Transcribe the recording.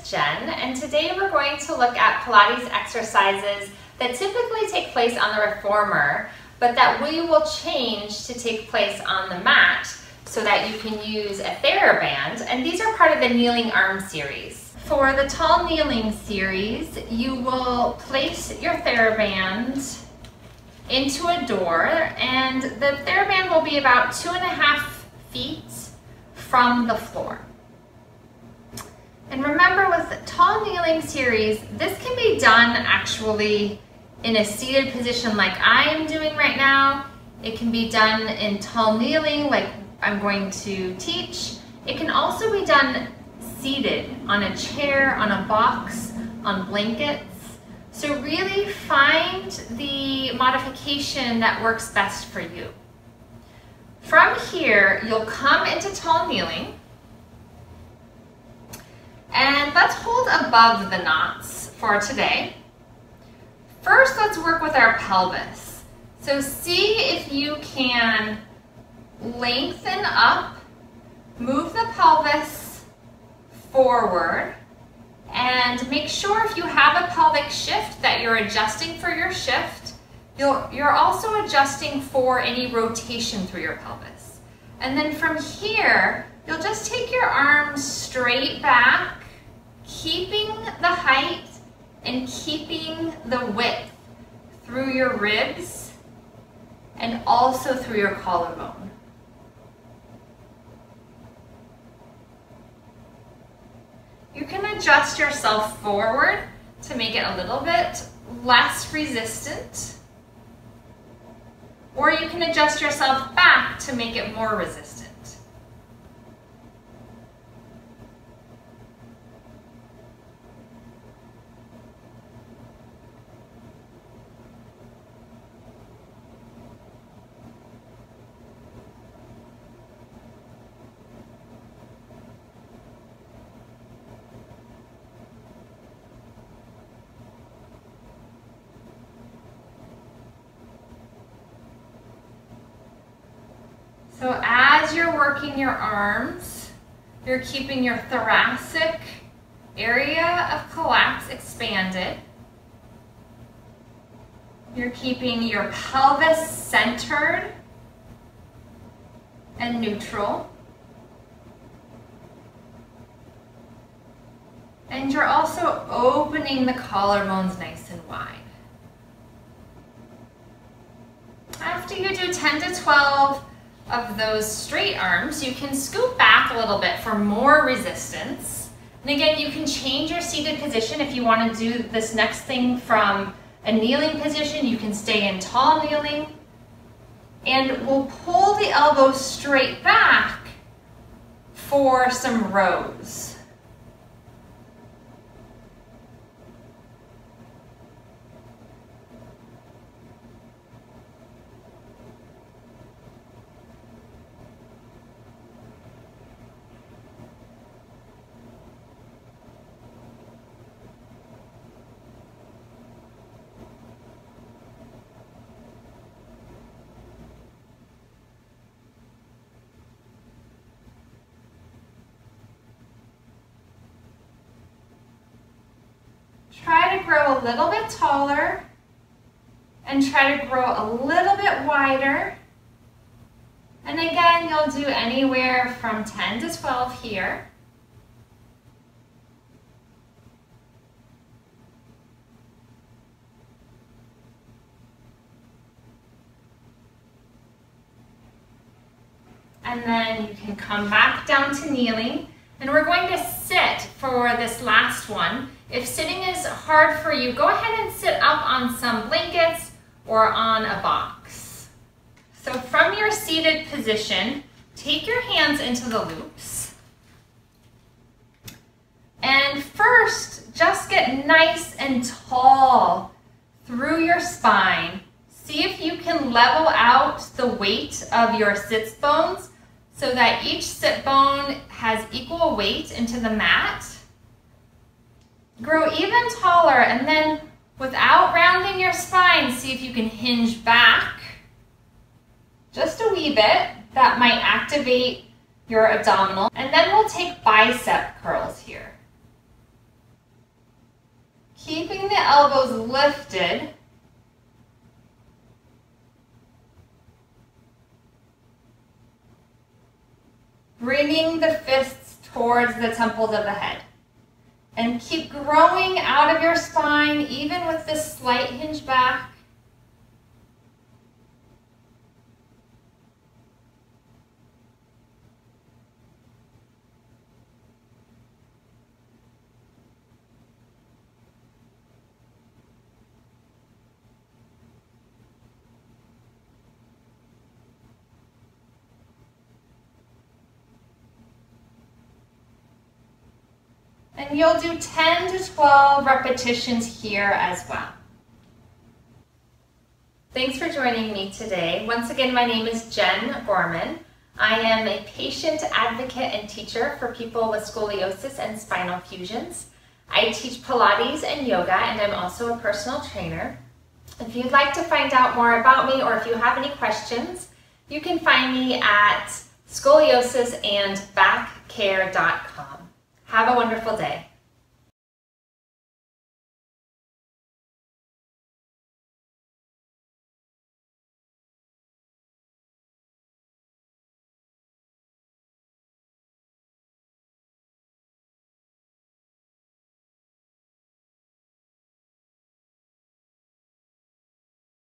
Jen, and today we're going to look at Pilates exercises that typically take place on the reformer, but that we will change to take place on the mat so that you can use a TheraBand, and these are part of the kneeling arm series. For the tall kneeling series, you will place your TheraBand into a door, and the TheraBand will be about 2.5 feet from the floor. And remember, with the tall kneeling series, this can be done actually in a seated position like I am doing right now. It can be done in tall kneeling like I'm going to teach. It can also be done seated on a chair, on a box, on blankets. So really find the modification that works best for you. From here, you'll come into tall kneeling, and let's hold above the knots for today. First, let's work with our pelvis. So see if you can lengthen up, move the pelvis forward, and make sure if you have a pelvic shift that you're adjusting for your shift. You're also adjusting for any rotation through your pelvis. And then from here, you'll just take your arms straight back, keeping the height and keeping the width through your ribs and also through your collarbone. You can adjust yourself forward to make it a little bit less resistant, or you can adjust yourself back to make it more resistant. So as you're working your arms, you're keeping your thoracic area of collapse expanded. You're keeping your pelvis centered and neutral. And you're also opening the collarbones nice and wide. After you do 10 to 12 of those straight arms, you can scoot back a little bit for more resistance. And again, you can change your seated position. If you want to do this next thing from a kneeling position, you can stay in tall kneeling. And we'll pull the elbows straight back for some rows. Try to grow a little bit taller and try to grow a little bit wider. And again, you'll do anywhere from 10 to 12 here. And then you can come back down to kneeling. And we're going to sit for this last one. If sitting is hard for you, go ahead and sit up on some blankets or on a box. So from your seated position, take your hands into the loops. And first, just get nice and tall through your spine. See if you can level out the weight of your sits bones so that each sit bone has equal weight into the mat. Grow even taller, and then without rounding your spine, see if you can hinge back just a wee bit. That might activate your abdominal. And then we'll take bicep curls here. keeping the elbows lifted, bringing the fists towards the temples of the head. And keep growing out of your spine, even with this slight hinge back. And you'll do 10 to 12 repetitions here as well. Thanks for joining me today. Once again, my name is Jen Gorman. I am a patient advocate and teacher for people with scoliosis and spinal fusions. I teach Pilates and yoga, and I'm also a personal trainer. If you'd like to find out more about me, or if you have any questions, you can find me at scoliosisandbackcare.com. Have a wonderful day.